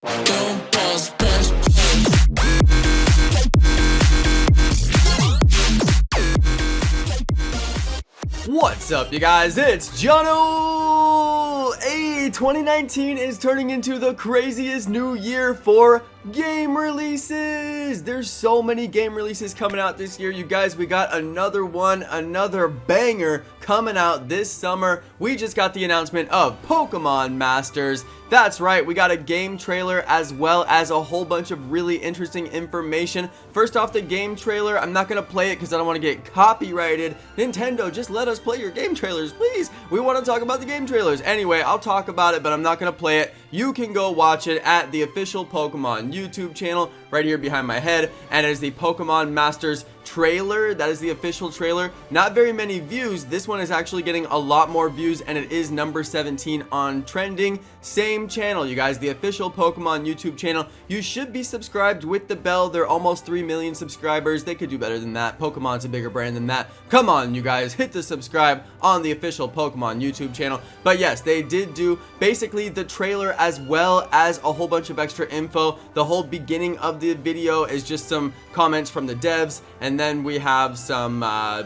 What's up, you guys? It's Jonno! Hey, 2019 is turning into the craziest new year for game releases. There's so many game releases coming out this year, you guys. We got another one, another banger coming out this summer. We just got the announcement of Pokemon Masters. That's right, we got a game trailer as well as a whole bunch of really interesting information. First off, the game trailer, I'm not gonna play it because I don't want to get copyrighted. Nintendo, just let us play your game trailers, please. We want to talk about the game trailers. Anyway, I'll talk about it, but I'm not gonna play it. You can go watch it at the official Pokemon YouTube channel right here behind my head, and it is the Pokemon Masters trailer. That is the official trailer. Not very many views. This one is actually getting a lot more views, and it is number 17 on trending. Same channel, you guys, the official Pokemon YouTube channel. You should be subscribed with the bell. They're almost 3 million subscribers. They could do better than that. Pokemon's a bigger brand than that. Come on, you guys, hit the subscribe on the official Pokemon YouTube channel. But yes, they did do basically the trailer as well as a whole bunch of extra info. The whole beginning of the video is just some comments from the devs, and then we have some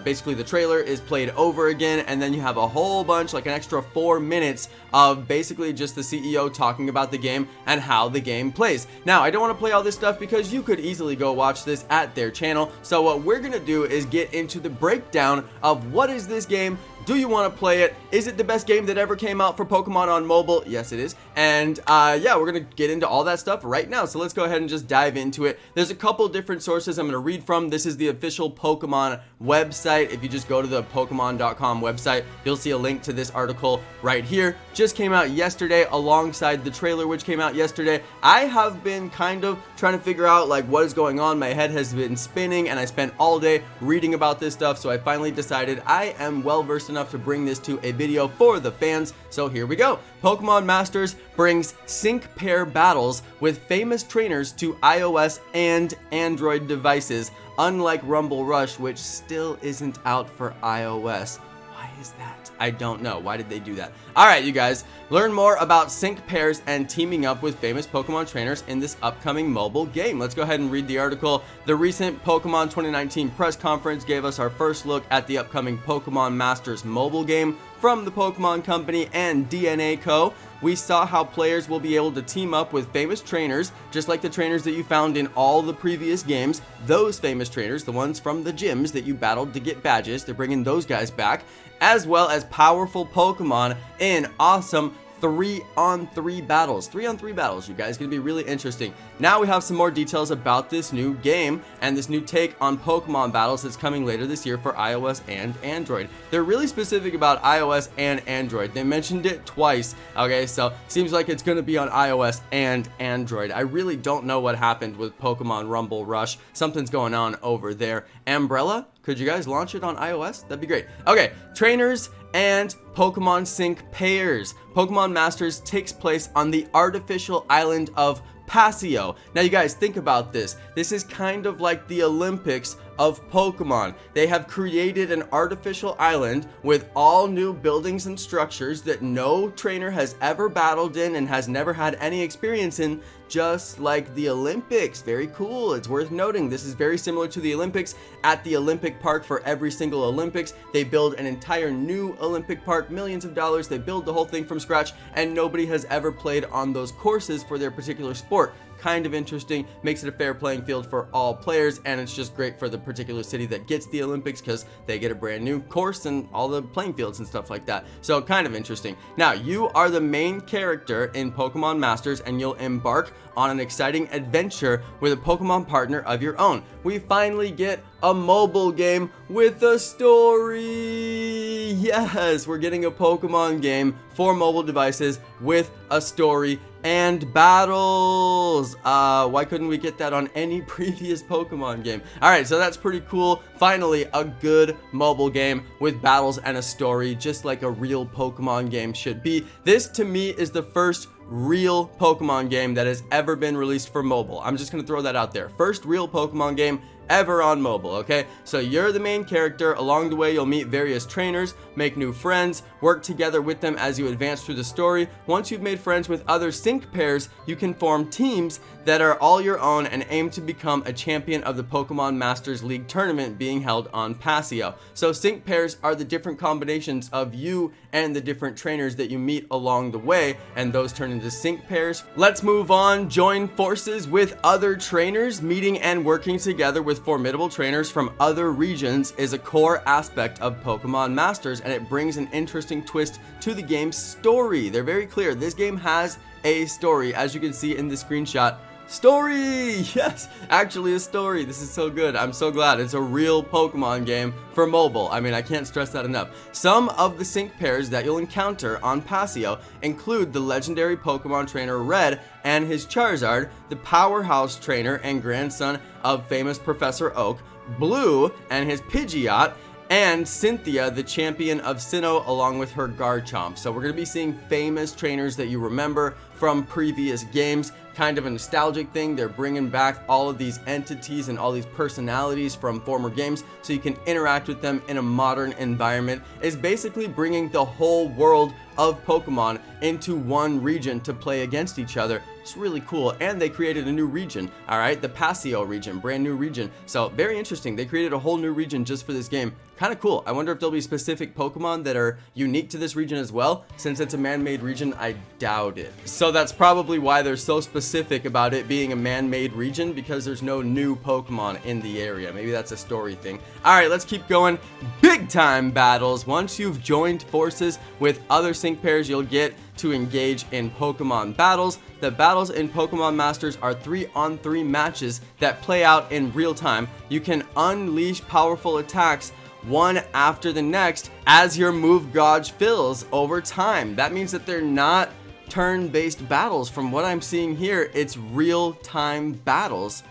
basically the trailer is played over again, and then you have a whole bunch, like an extra 4 minutes of basically just the CEO talking about the game and how the game plays. Now, I don't want to play all this stuff because you could easily go watch this at their channel. So what we're gonna do is get into the breakdown of what is this game. Do you want to play it? Is it the best game that ever came out for Pokemon on mobile? Yes, it is. And yeah, we're going to get into all that stuff right now. So let's go ahead and just dive into it. There's a couple different sources I'm going to read from. This is the official Pokemon website. If you just go to the Pokemon.com website, you'll see a link to this article right here. Just came out yesterday alongside the trailer, which came out yesterday. I have been kind of trying to figure out like what is going on. My head has been spinning, and I spent all day reading about this stuff. So I finally decided I am well versed enough to bring this to a video for the fans. So here we go. Pokemon Masters brings sync pair battles with famous trainers to iOS and Android devices, unlike Rumble Rush, which still isn't out for iOS. Why is that? I don't know. Why did they do that? Alright, you guys, learn more about sync pairs and teaming up with famous Pokemon trainers in this upcoming mobile game. Let's go ahead and read the article. The recent Pokemon 2019 press conference gave us our first look at the upcoming Pokemon Masters mobile game from the Pokemon Company and DNA Co. We saw how players will be able to team up with famous trainers, just like the trainers that you found in all the previous games. Those famous trainers, the ones from the gyms that you battled to get badges, they're bringing those guys back, as well as powerful Pokemon in awesome 3-on-3 battles. 3-on-3 battles, you guys. Gonna be really interesting. Now we have some more details about this new game and this new take on Pokemon battles that's coming later this year for iOS and Android. They're really specific about iOS and Android. They mentioned it twice. Okay, so seems like it's gonna be on iOS and Android. I really don't know what happened with Pokemon Rumble Rush. Something's going on over there. Umbrella, could you guys launch it on iOS? That'd be great. Okay, trainers and Pokemon sync pairs. Pokemon Masters takes place on the artificial island of Paseo. Now you guys, think about this. This is kind of like the Olympics of Pokemon. They have created an artificial island with all new buildings and structures that no trainer has ever battled in and has never had any experience in, just like the Olympics. Very cool. It's worth noting this is very similar to the Olympics. At the Olympic Park for every single Olympics, they build an entire new Olympic Park, millions of dollars. They build the whole thing from scratch, and nobody has ever played on those courses for their particular sport. Kind of interesting, makes it a fair playing field for all players, and it's just great for the particular city that gets the Olympics because they get a brand new course and all the playing fields and stuff like that. So kind of interesting. Now, you are the main character in Pokemon Masters, and you'll embark on an exciting adventure with a Pokemon partner of your own. We finally get a mobile game with a story. Yes, we're getting a Pokemon game for mobile devices with a story and battles. Why couldn't we get that on any previous Pokemon game? Alright, so that's pretty cool. Finally, a good mobile game with battles and a story, just like a real Pokemon game should be. This, to me, is the first real Pokemon game that has ever been released for mobile. I'm just gonna throw that out there. First real Pokemon game ever on mobile, okay? So you're the main character. Along the way, you'll meet various trainers, make new friends, work together with them as you advance through the story. Once you've made friends with other sync pairs, you can form teams that are all your own and aim to become a champion of the Pokemon Masters League tournament being held on Paseo. So sync pairs are the different combinations of you and the different trainers that you meet along the way, and those turn into sync pairs. Let's move on. Join forces with other trainers. Meeting and working together with formidable trainers from other regions is a core aspect of Pokemon Masters, and it brings an interesting twist to the game's story. They're very clear. This game has a story, as you can see in the screenshot. Story! Yes, actually a story. This is so good. I'm so glad it's a real Pokemon game for mobile. I mean, I can't stress that enough. Some of the sync pairs that you'll encounter on Paseo include the legendary Pokemon trainer Red and his Charizard, the powerhouse trainer and grandson of famous Professor Oak, Blue and his Pidgeot, and Cynthia, the champion of Sinnoh, along with her Garchomp. So we're going to be seeing famous trainers that you remember from previous games. Kind of a nostalgic thing. They're bringing back all of these entities and all these personalities from former games so you can interact with them in a modern environment. It's basically bringing the whole world of Pokemon into one region to play against each other. It's really cool. And they created a new region, all right? The Paseo region, brand new region. So very interesting. They created a whole new region just for this game. Kind of cool. I wonder if there'll be specific Pokemon that are unique to this region as well. Since it's a man-made region, I doubt it. So that's probably why they're so specific about it being a man-made region, because there's no new Pokemon in the area. Maybe that's a story thing. All right, let's keep going. Big time battles. Once you've joined forces with other sync pairs, you'll get to engage in Pokemon battles. The battles in Pokemon Masters are 3-on-3 matches that play out in real time. You can unleash powerful attacks one after the next as your move gauge fills over time. That means that they're not turn-based battles. From what I'm seeing here, it's real-time battles,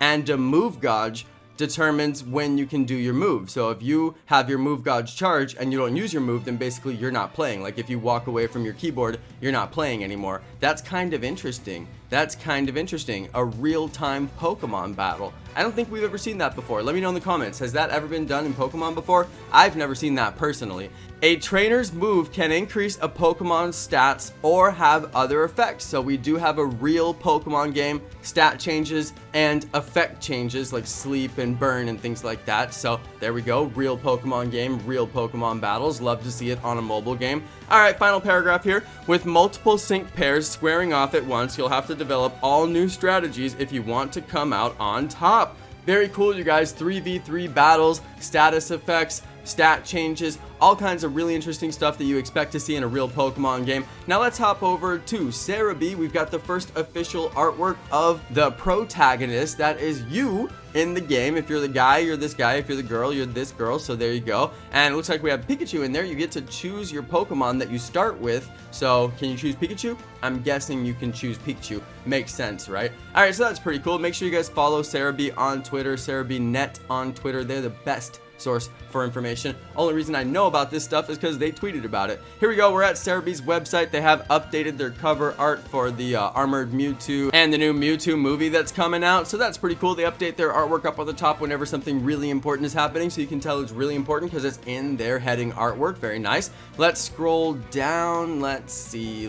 and a move gauge determines when you can do your move. So if you have your move gauge charge and you don't use your move, then basically you're not playing. Like if you walk away from your keyboard, you're not playing anymore. That's kind of interesting. That's kind of interesting. A real-time Pokemon battle. I don't think we've ever seen that before. Let me know in the comments. Has that ever been done in Pokemon before? I've never seen that personally. A trainer's move can increase a Pokemon's stats or have other effects. So we do have a real Pokemon game, stat changes and effect changes like sleep and burn and things like that. So there we go. Real Pokemon game, real Pokemon battles. Love to see it on a mobile game. All right, final paragraph here. With multiple sync pairs squaring off at once, you'll have to develop all new strategies if you want to come out on top. Very cool, you guys. 3v3 battles, status effects, stat changes, all kinds of really interesting stuff that you expect to see in a real Pokemon game. Now let's hop over to Cerebi. We've got the first official artwork of the protagonist. That is you in the game. If you're the guy, you're this guy. If you're the girl, you're this girl. So there you go. And it looks like we have Pikachu in there. You get to choose your Pokemon that you start with. So can you choose Pikachu? I'm guessing you can choose Pikachu. Makes sense, right? All right, so that's pretty cool. Make sure you guys follow Cerebi on Twitter, CerebiNet on Twitter. They're the best source for information. Only reason I know about this stuff is because they tweeted about it. Here we go. We're at Cerebi's website. They have updated their cover art for the Armored Mewtwo and the new Mewtwo movie that's coming out. So that's pretty cool. They update their artwork up on the top whenever something really important is happening. So you can tell it's really important because it's in their heading artwork. Very nice. Let's scroll down. Let's see.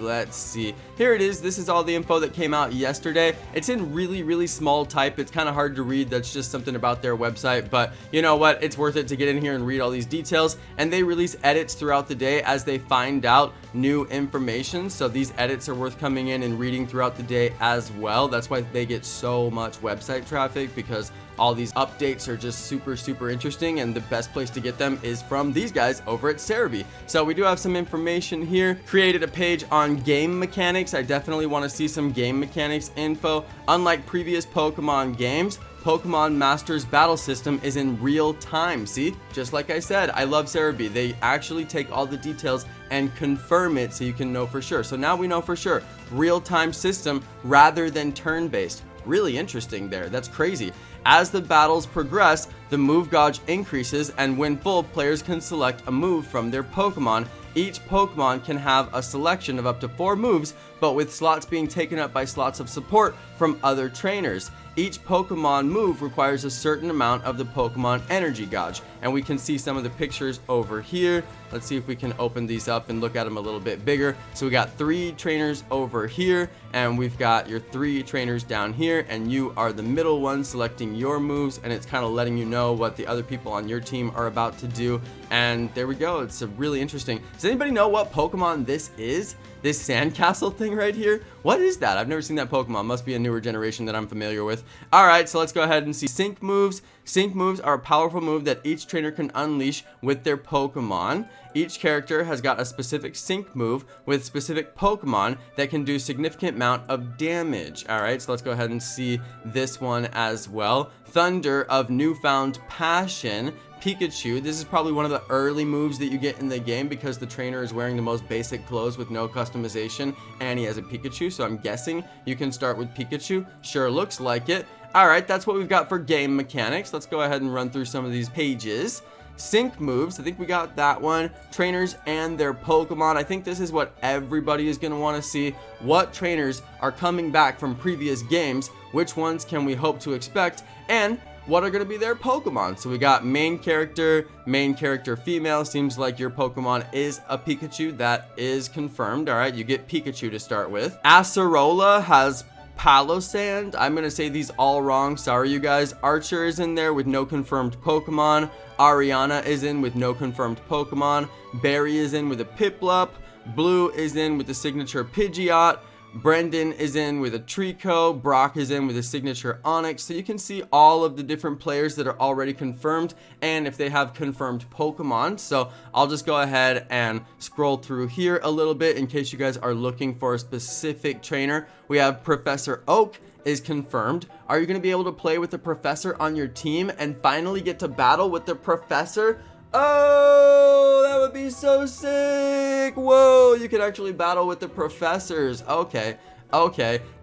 Here it is. This is all the info that came out yesterday. It's in really, really small type. It's kind of hard to read. That's just something about their website. But you know what? It's worth it to get in here and read all these details. And they release edits throughout the day as they find out new information. So these edits are worth coming in and reading throughout the day as well. That's why they get so much website traffic, because all these updates are just super interesting, and the best place to get them is from these guys over at Cerebi. So we do have some information here. Created a page on game mechanics. I definitely want to see some game mechanics info. Unlike previous Pokemon games, Pokemon Masters battle system is in real time. See, just like I said, I love Cerebi. They actually take all the details and confirm it so you can know for sure. So now we know for sure, real-time system rather than turn-based. Really interesting there. That's crazy. As the battles progress, the move gauge increases, and when full, players can select a move from their Pokemon. Each Pokemon can have a selection of up to 4 moves, but with slots being taken up by slots of support from other trainers. Each Pokemon move requires a certain amount of the Pokemon Energy Gauge, and we can see some of the pictures over here. Let's see if we can open these up and look at them a little bit bigger. So we got 3 trainers over here, and we've got your 3 trainers down here, and you are the middle one selecting your moves, and it's kind of letting you know what the other people on your team are about to do. And there we go. It's a really interesting. Does anybody know what Pokemon this is? This sandcastle thing right here? What is that? I've never seen that Pokemon. Must be a newer generation that I'm familiar with. Alright, so let's go ahead and see sync moves. Sync moves are a powerful move that each trainer can unleash with their Pokemon. Each character has got a specific sync move with specific Pokemon that can do significant amount of damage. Alright, so let's go ahead and see this one as well. Thunder of Newfound Passion. Pikachu. This is probably one of the early moves that you get in the game because the trainer is wearing the most basic clothes with no customization, and he has a Pikachu, so I'm guessing you can start with Pikachu. Sure looks like it. Alright, that's what we've got for game mechanics. Let's go ahead and run through some of these pages. Sync moves, I think we got that one. Trainers and their Pokemon. I think this is what everybody is going to want to see. What trainers are coming back from previous games? Which ones can we hope to expect? And what are going to be their Pokemon? So we got main character female. Seems like your Pokemon is a Pikachu. That is confirmed. Alright, you get Pikachu to start with. Acerola has Palossand. I'm going to say these all wrong. Sorry, you guys. Archer is in there with no confirmed Pokemon. Ariana is in with no confirmed Pokemon. Barry is in with a Piplup. Blue is in with the signature Pidgeot. Brendan is in with a Trico. Brock is in with a signature Onix. So you can see all of the different players that are already confirmed and if they have confirmed Pokemon. So I'll just go ahead and scroll through here a little bit in case you guys are looking for a specific trainer. We have Professor Oak is confirmed. Are you going to be able to play with the professor on your team and finally get to battle with the professor? Oh, that would be so sick. Whoa, you could actually battle with the professors. Okay,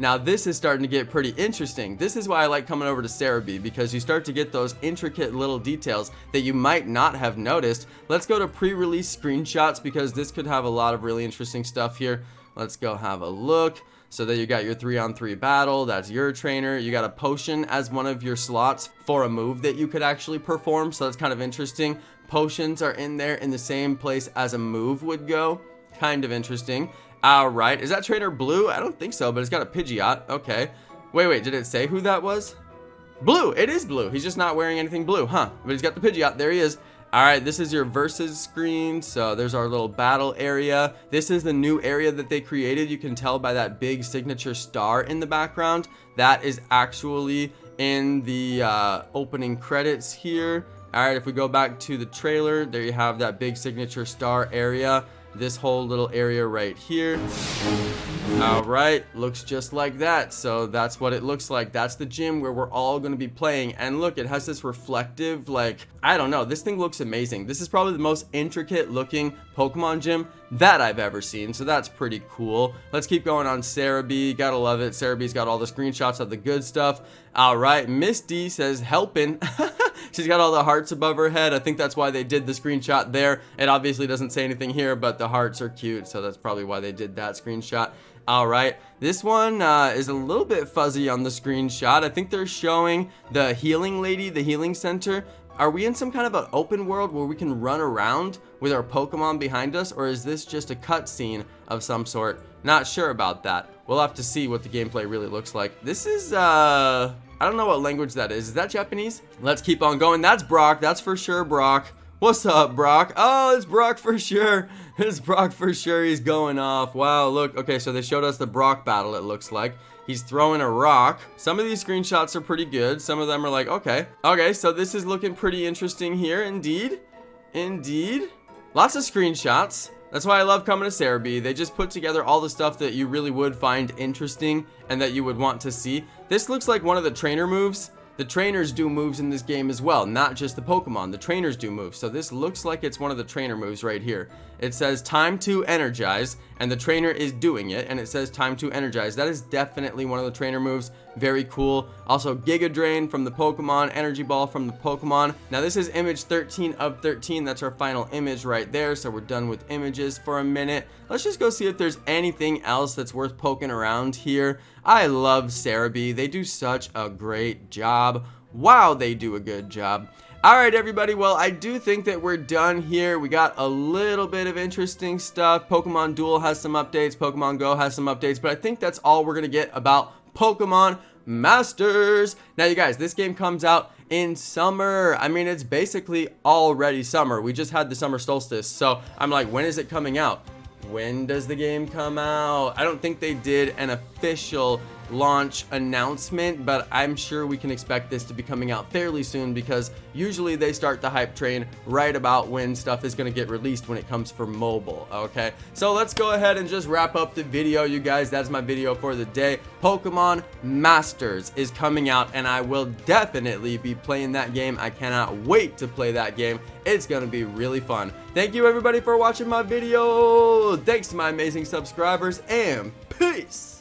now this is starting to get pretty interesting. This is why I like coming over to Cerebi, because you start to get those intricate little details that you might not have noticed. Let's go to pre-release screenshots because this could have a lot of really interesting stuff here. Let's go have a look. So then you got your 3-on-3 battle, that's your trainer. You got a potion as one of your slots for a move that you could actually perform, so that's kind of interesting. Potions are in there in the same place as a move would go. Kind of interesting. Alright, is that trainer blue? I don't think so, but it's got a Pidgeot. Okay. Wait, did it say who that was? Blue! It is blue. He's just not wearing anything blue, huh? But he's got the Pidgeot. There he is. Alright, this is your versus screen. So there's our little battle area. This is the new area that they created. You can tell by that big signature star in the background. That is actually in the opening credits here. Alright, if we go back to the trailer, there you have that big signature star area. This whole little area right here. Alright, looks just like that. So that's what it looks like. That's the gym where we're all going to be playing. And look, it has this reflective, like, I don't know, this thing looks amazing. This is probably the most intricate looking Pokemon gym that I've ever seen, so that's pretty cool. Let's keep going on Cerebi. Gotta love it. Cerebi's got all the screenshots of the good stuff. Alright, Misty says helping. She's got all the hearts above her head. I think that's why they did the screenshot there. It obviously doesn't say anything here, but the hearts are cute, so that's probably why they did that screenshot. Alright, this one is a little bit fuzzy on the screenshot. I think they're showing the healing lady, the healing center. Are we in some kind of an open world where we can run around with our Pokemon behind us, or is this just a cutscene of some sort? Not sure about that. We'll have to see what the gameplay really looks like. This is, I don't know what language that is. Is that Japanese? Let's keep on going. That's Brock. That's for sure Brock. What's up, Brock? Oh, it's Brock for sure. It's Brock for sure. He's going off. Wow, look. Okay, so they showed us the Brock battle, it looks like. He's throwing a rock. Some of these screenshots are pretty good. Some of them are like, okay. Okay, so this is looking pretty interesting here. Indeed. Indeed. Lots of screenshots. That's why I love coming to Cerebi. They just put together all the stuff that you really would find interesting and that you would want to see. This looks like one of the trainer moves the trainers do moves in this game as well, not just the Pokemon. The trainers do moves. So this looks like it's one of the trainer moves right here. It says time to energize, and the trainer is doing it, and it says time to energize. That is definitely one of the trainer moves. Very cool. Also, Giga Drain from the Pokemon, Energy Ball from the Pokemon. Now this is image 13 of 13. That's our final image right there. So we're done with images for a minute. Let's just go see if there's anything else that's worth poking around here. I love Cerebi. They do such a great job. Wow, they do a good job. Alright everybody, well I do think that we're done here. We got a little bit of interesting stuff. Pokemon Duel has some updates, Pokemon Go has some updates, but I think that's all we're gonna get about Pokemon Masters. Now you guys, this game comes out in summer. I mean, it's basically already summer. We just had the summer solstice, so I'm like, when is it coming out? When does the game come out? I don't think they did an official launch announcement, but I'm sure we can expect this to be coming out fairly soon, because usually they start the hype train right about when stuff is going to get released when it comes for mobile. Okay, so let's go ahead and just wrap up the video, you guys. That's my video for the day. Pokemon Masters is coming out, and I will definitely be playing that game. I cannot wait to play that game. It's going to be really fun. Thank you everybody for watching my video. Thanks to my amazing subscribers, and peace.